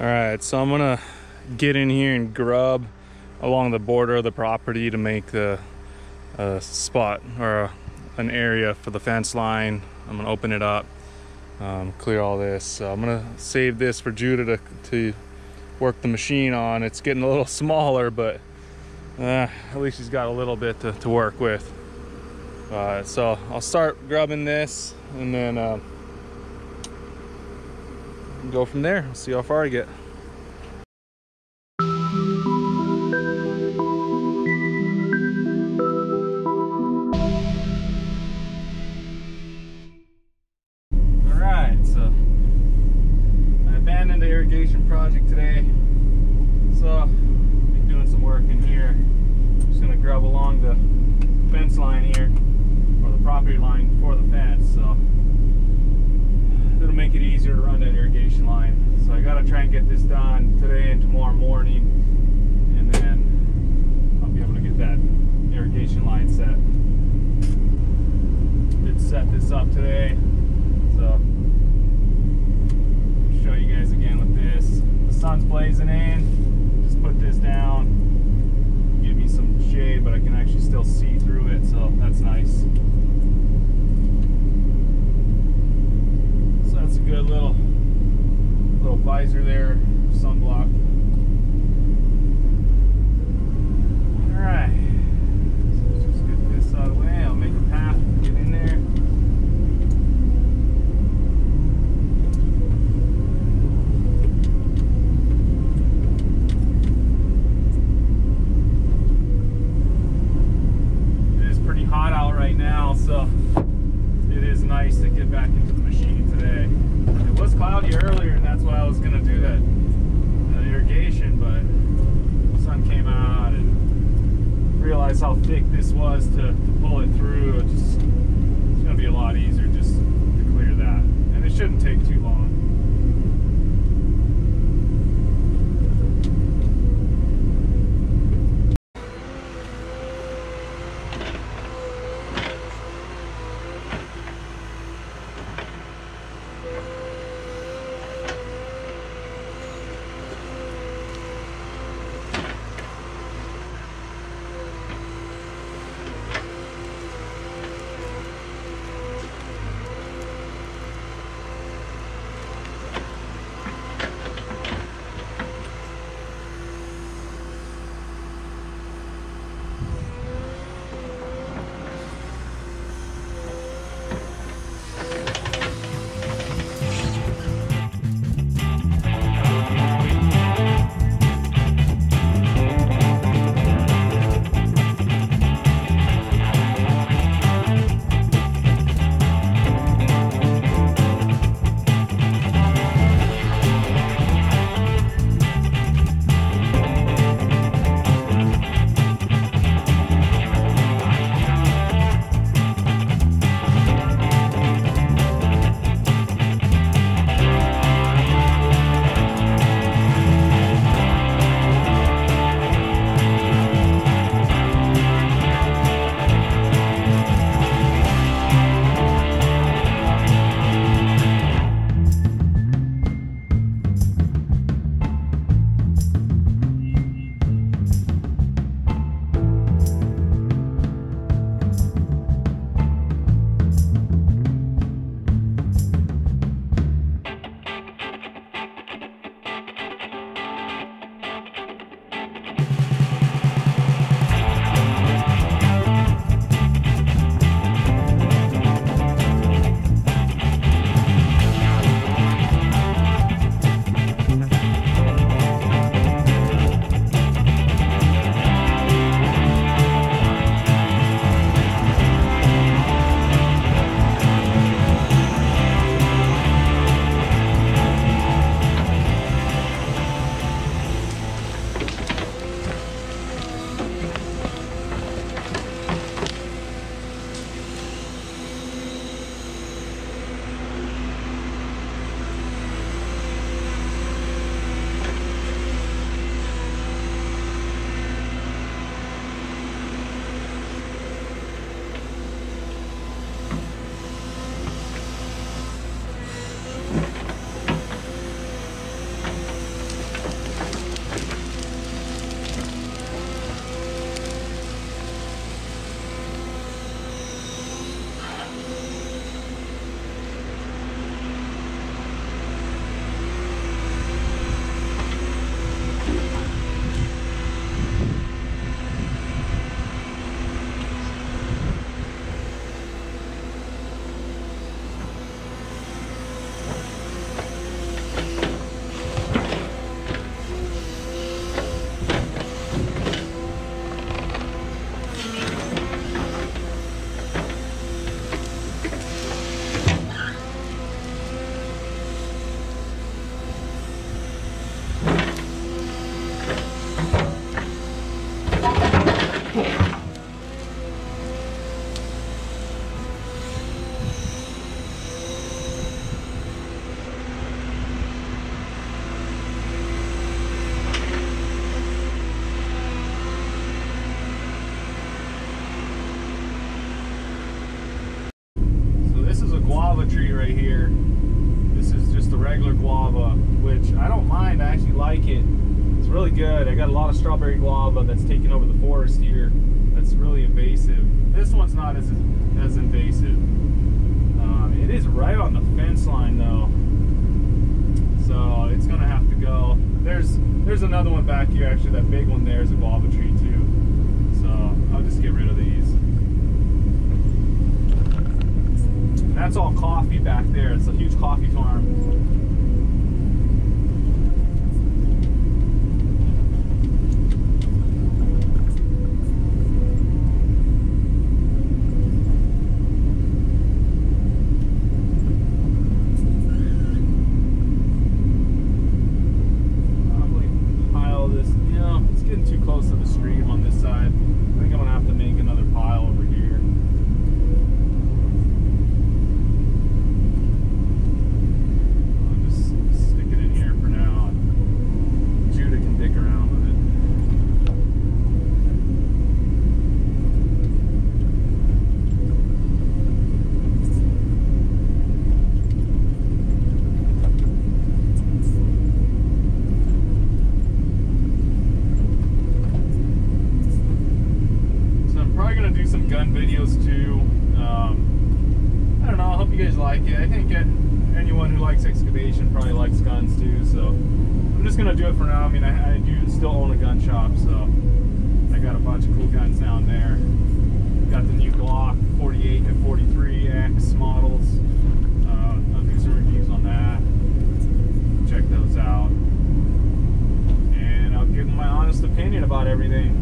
All right, so I'm gonna get in here and grub along the border of the property to make the spot or an area for the fence line. I'm gonna open it up, clear all this. So I'm gonna save this for Judah to work the machine on. It's getting a little smaller, but at least she's got a little bit to work with. So I'll start grubbing this and then go from there. See how far I get. Alright, so I abandoned the irrigation project today. So I've been doing some work in here. Just gonna grub along the fence line here, or the property line for the fence. So it'll make it easier to run that irrigation line. So I gotta try and get this done today and tomorrow morning, and then I'll be able to get that irrigation line set. Did set this up today, so I'll show you guys again with this. The sun's blazing in. Just put this down, give me some shade, but I can actually still see through it, so that's nice. That's a good little visor there, sunblock. Alright, so let's just get this out of the way. I'll make a path to get in there. It is pretty hot out right now, so it is nice to get back into the machine today. It was cloudy earlier, and that's why I was going to do that irrigation, but the sun came out and realized how thick this was to pull it through. It's going to be a lot easier just to clear that, and it shouldn't take too long. Guava tree right here. This is just a regular guava, which I don't mind. I actually like it. It's really good. I got a lot of strawberry guava that's taking over the forest here. That's really invasive. This one's not as invasive. It is right on the fence line though, so it's gonna have to go. There's another one back here. Actually, that big one there is a guava tree too. So I'll just get rid of these. That's all coffee back there. It's a huge coffee farm. Probably pile this, you know, it's getting too close to the stream on this side. I think I'm gonna have to make another pile over here. Videos too. I don't know, I hope you guys like it. I think anyone who likes excavation probably likes guns too, so I'm just gonna do it for now. I mean, I do still own a gun shop, so I got a bunch of cool guns down there. Got the new Glock 48 and 43X models. I'll do some reviews on that. Check those out, and I'll give my honest opinion about everything.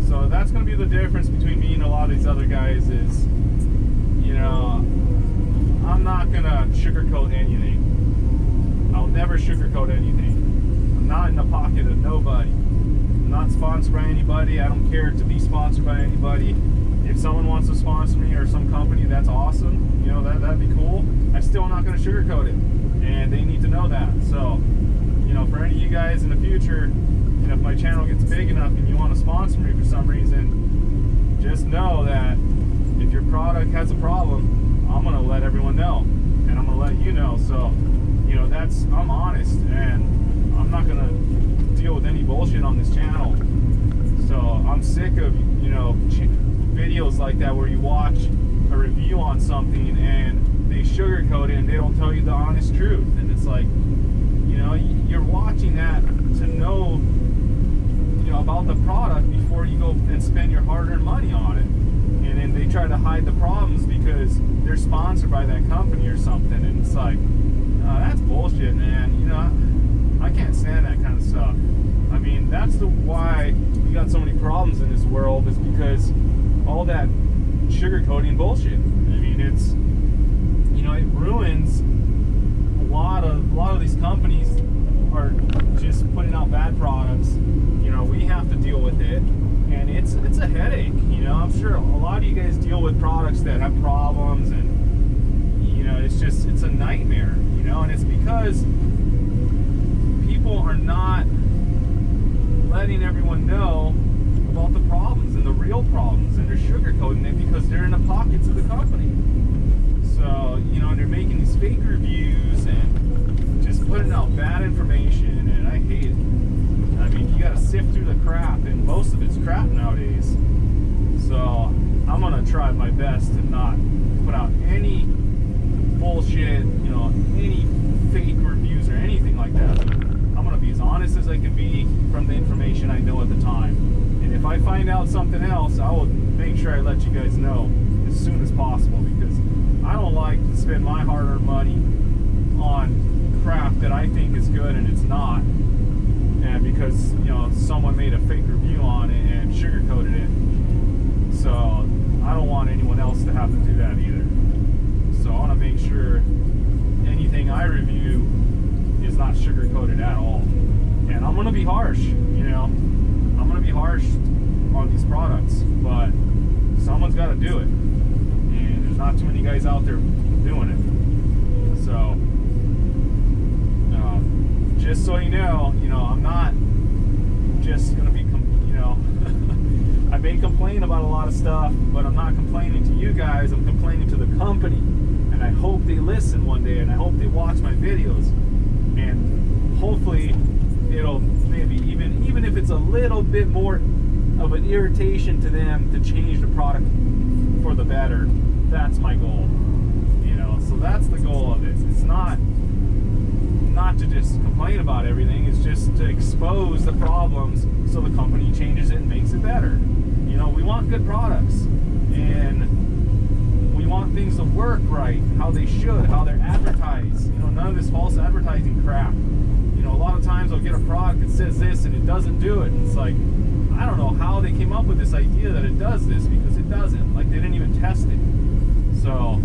So that's going to be the difference between me and a lot of these other guys is, you know, I'm not going to sugarcoat anything. I'll never sugarcoat anything. I'm not in the pocket of nobody. I'm not sponsored by anybody. I don't care to be sponsored by anybody. If someone wants to sponsor me or some company, that's awesome. You know, that'd be cool. I'm still not going to sugarcoat it. And they need to know that. So, you know, for any of you guys in the future, if my channel gets big enough and you want to sponsor me for some reason, just know that if your product has a problem, I'm going to let everyone know, and I'm going to let you know. So, you know, I'm honest, and I'm not going to deal with any bullshit on this channel. So I'm sick of, you know, videos like that where you watch a review on something and they sugarcoat it and they don't tell you the honest truth. And it's like, you know, you're watching that to know, you know, about the product before you go and spend your hard-earned money on it. And then they try to hide the problems because they're sponsored by that company or something. And it's like, that's bullshit, man. You know, I can't stand that kind of stuff. I mean, that's why we got so many problems in this world, is because all that sugarcoating bullshit. I mean, it's, you know, it ruins a lot of these companies are just putting out bad products. You know, we have to deal with it, and it's a headache. You know, I'm sure a lot of you guys deal with products that have problems, and you know, it's a nightmare. You know, and it's because people are not letting everyone know about the problems and the real problems, and they're sugarcoating it because they're in the pockets of the company. So, you know, they're making these fake reviews and just putting out bad information, and I hate it. I mean, you gotta sift through the crap, and most of it's crap nowadays. So I'm gonna try my best to not put out any bullshit, you know, any fake reviews or anything like that. I'm gonna be as honest as I can be from the information I know at the time. And if I find out something else, I will make sure I let you guys know as soon as possible, because I don't like to spend my hard-earned money on crap that I think is good and it's not, and because, you know, someone made a fake review on it and sugarcoated it. So I don't want anyone else to have to do that either. So I want to make sure anything I review is not sugarcoated at all. And I'm going to be be harsh, you know. I'm gonna be harsh on these products, but someone's got to do it, and there's not too many guys out there doing it. So, just so you know, I'm not just gonna be, I may complain about a lot of stuff, but I'm not complaining to you guys. I'm complaining to the company, and I hope they listen one day, and I hope they watch my videos, and hopefully it'll maybe even if it's a little bit more of an irritation to them to change the product for the better. That's my goal, so that's the goal of this. It's not to just complain about everything. It's just to expose the problems so the company changes it and makes it better. We want good products, and we want things to work right, how they should, how they're advertised. None of this false advertising crap. A lot of times I'll get a product that says this and it doesn't do it. And it's like, I don't know how they came up with this idea that it does this, because it doesn't. Like, they didn't even test it. So,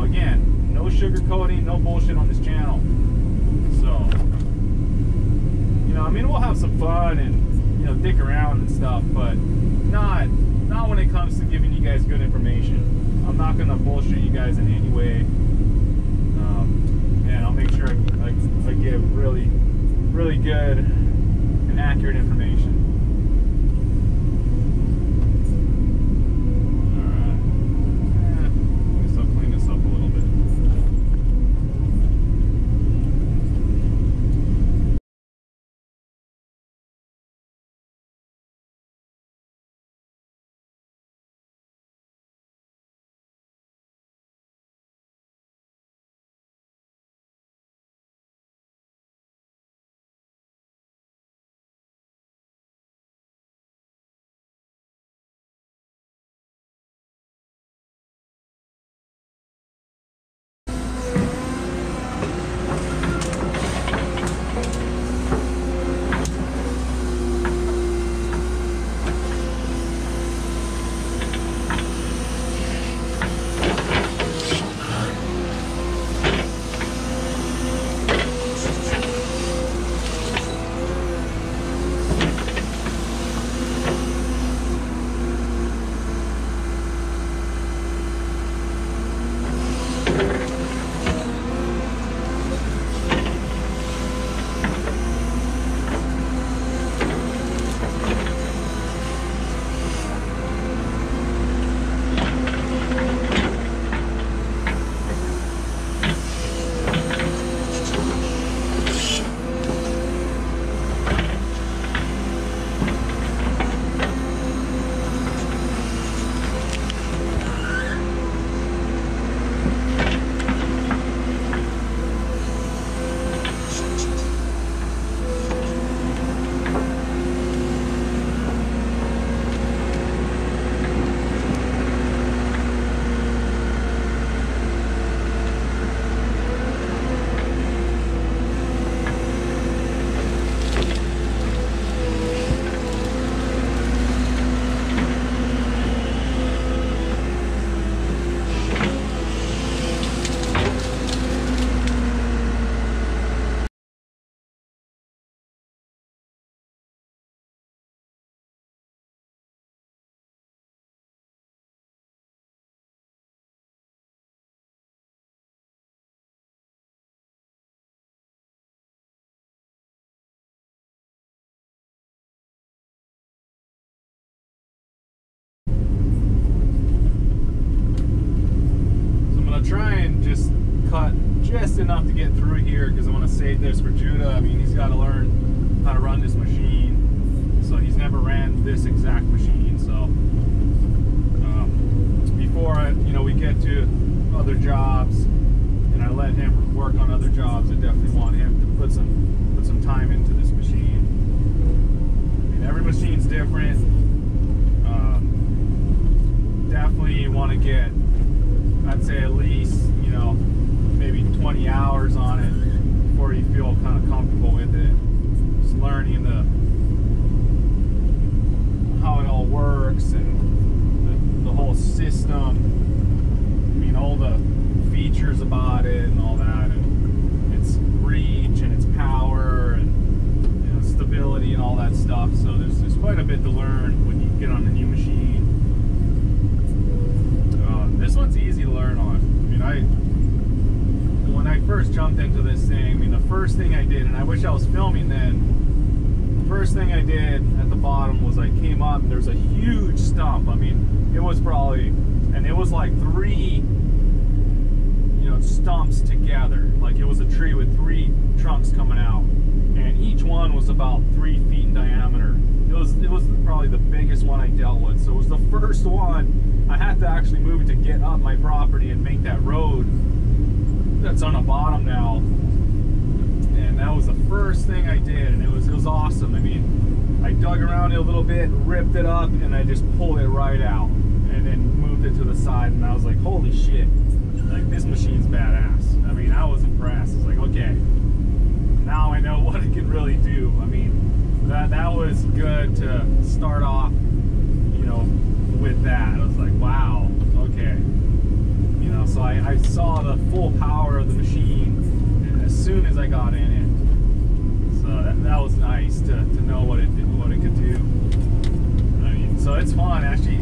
again, no sugarcoating, no bullshit on this channel. So, we'll have some fun and, dick around and stuff, but not when it comes to giving you guys good information. I'm not going to bullshit you guys in any way. And I'll make sure I give really, really good and accurate information. Alright. I guess I'll clean this up a little bit. Just enough to get through here, because I want to save this for Judah. He's got to learn how to run this machine, so he's never ran this exact machine. So before we get to other jobs and I let him work on other jobs, I definitely want him to put some time into this machine. Every machine's different. Definitely you want to get, I'd say, at least maybe 20 hours on it before you feel kind of comfortable with it. Just learning how it all works and the whole system. All the features about it and all that, and its reach and its power and stability. bit to learn when you get on a new machine. This one's easy to learn on. I mean, when I first jumped into this thing, I mean, the first thing I did, and I wish I was filming then, the first thing I did at the bottom was I came up, and there's a huge stump. I mean, it was probably, and it was like 3, stumps together. Like it was a tree with 3 trunks coming out, and each one was about 3 feet in diameter. It was probably the biggest one I dealt with. So it was the first one. I had to actually move it to get up my property and make that road that's on the bottom now. And that was the first thing I did, and it was awesome. I mean, I dug around it a little bit, ripped it up, and I just pulled it right out, and then moved it to the side. And I was like, holy shit! Like, this machine's badass. I mean, I was impressed. It's like, okay, now I know what it can really do. I mean, that was good to start off, with that. I was like, wow, okay. So I saw the full power of the machine as soon as I got in it. So that was nice to know what it could do. I mean, so it's fun actually.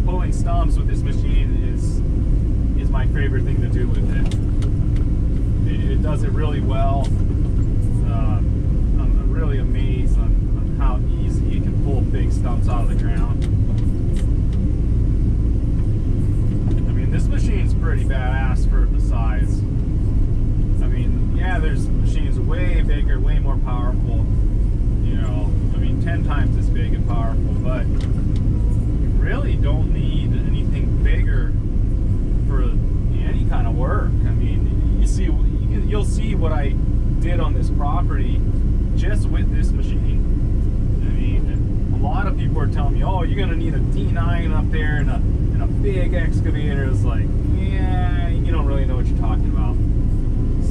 Pulling stumps with this machine is my favorite thing to do with it. It does it really well. I'm really amazed on how easy it can pull big stumps out of the ground. I mean, this machine's pretty badass for the size. I mean, yeah, there's machines way bigger, way more powerful. I mean, 10 times as big and powerful, but you really don't need anything bigger for any kind of work. I mean, you'll see what I did on this property just with this machine. I mean, a lot of people are telling me, oh, you're gonna need a D9 up there and a big excavator. It's like, yeah, you don't really know what you're talking about.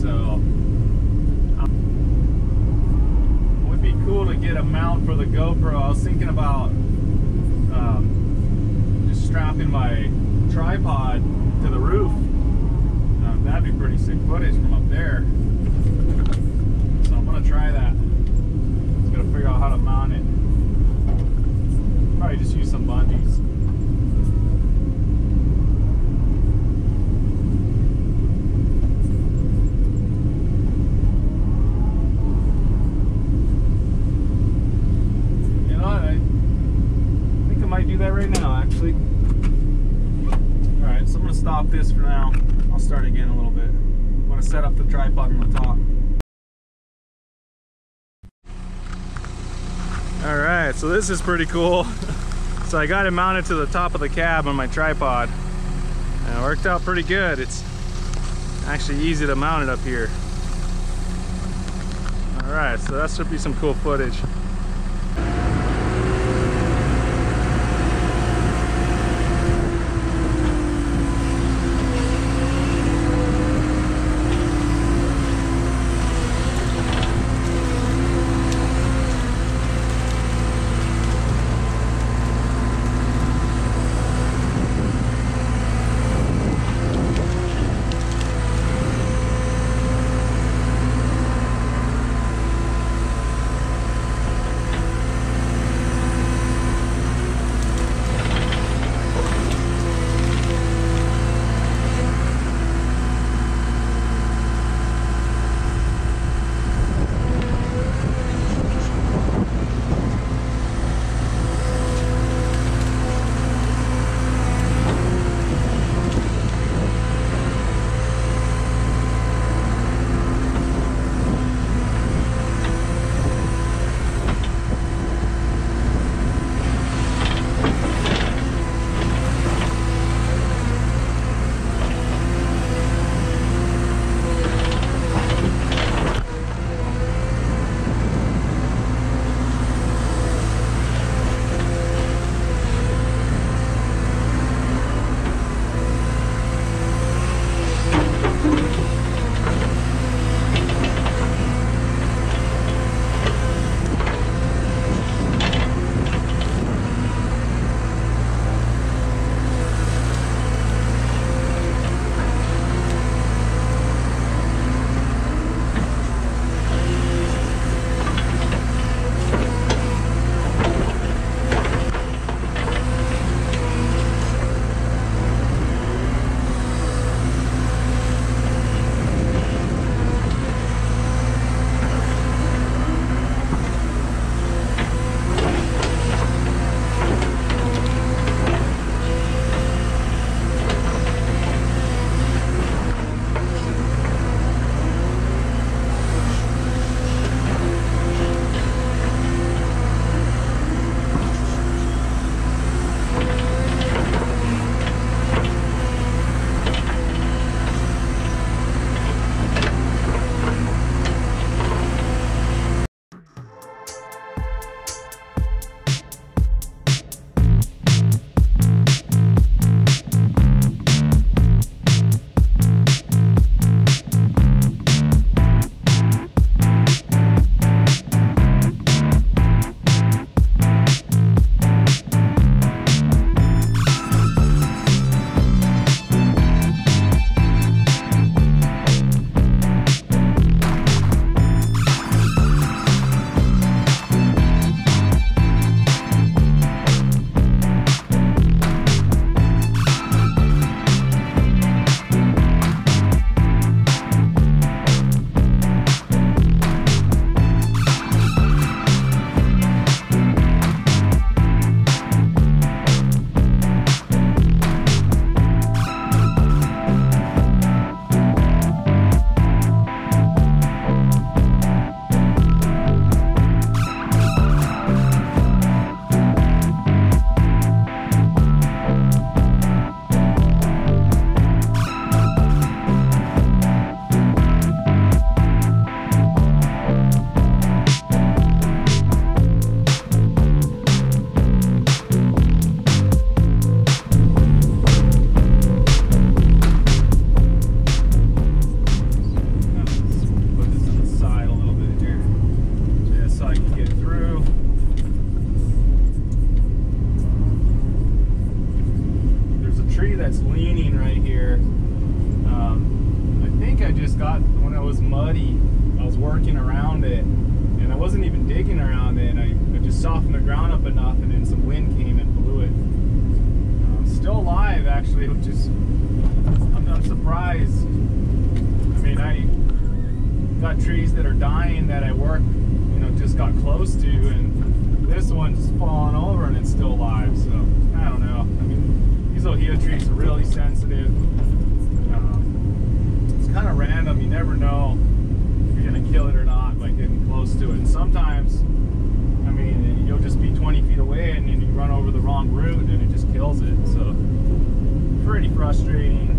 So it would be cool to get a mount for the GoPro. I was thinking about just strapping my tripod to the roof. That'd be pretty sick footage from up there. So I'm gonna try that. Just gotta figure out how to mount it. Probably just use some bungees. You know what? I think I might do that right now, actually. Alright, so I'm gonna stop this for now. I'll start again a little bit. I'm going to set up the tripod on the top. Alright, so this is pretty cool. So I got it mounted to the top of the cab on my tripod. And it worked out pretty good. It's actually easy to mount it up here. Alright, so that should be some cool footage. just softened the ground up enough, and then some wind came and blew it. Still alive, actually, which is, I'm surprised. I mean, I got trees that are dying that I work, you know, just got close to, and this one's fallen over and it's still alive. So I don't know. I mean, these ohia trees are really sensitive. It's kind of random. You never know if you're gonna kill it or not by getting close to it. And sometimes, I mean, you'll just be 20 feet away and then you run over the wrong root and it just kills it. So pretty frustrating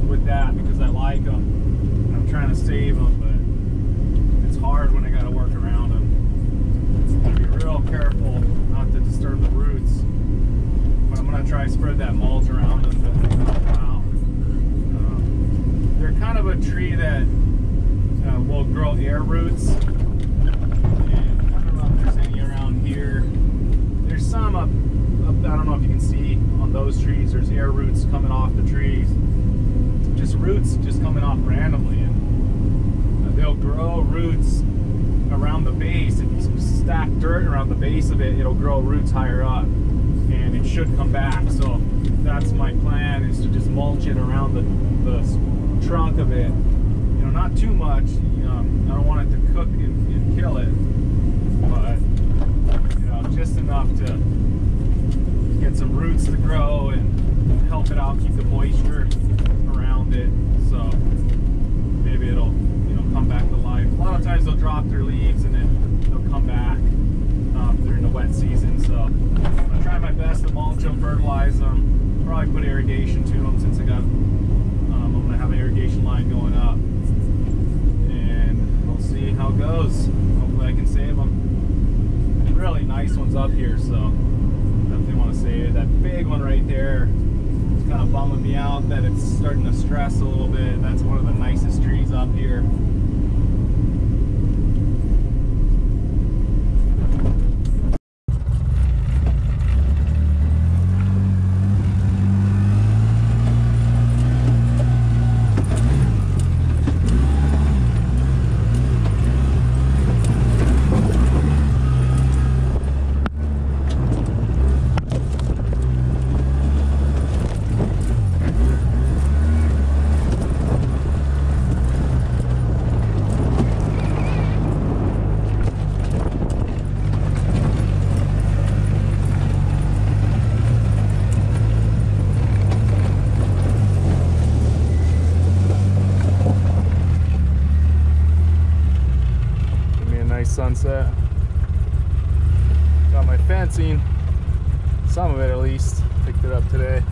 with that, because I like them and I'm trying to save them, but it's hard when I got to work around them. Gotta be real careful not to disturb the roots. But I'm gonna try to spread that mulch around them to help them out. They're kind of a tree that will grow air roots. And I don't know if there's any around here. There's some up, I don't know if you can see on those trees, there's air roots coming off the trees. Just roots just coming off randomly, and they'll grow roots around the base. If you stack dirt around the base of it, it'll grow roots higher up, and it should come back. So that's my plan, is to just mulch it around the trunk of it. You know, not too much. You know, I don't want it to cook and kill it, but you know, just enough to get some roots to grow and help it out, keep the moisture around it. So maybe it'll, you know, come back to life. A lot of times they'll drop their leaves and then they'll come back during the wet season. So I'm gonna try my best to mulch them, fertilize them, probably put irrigation to them, since I got I'm gonna have an irrigation line going up, and we'll see how it goes. Hopefully I can save them. Really nice ones up here, so definitely want to save it. That big one right there is kind of bumming me out that it's starting to stress a little bit. That's one of the nicest trees up here. Sunset. Got my fencing, some of it at least, picked it up today.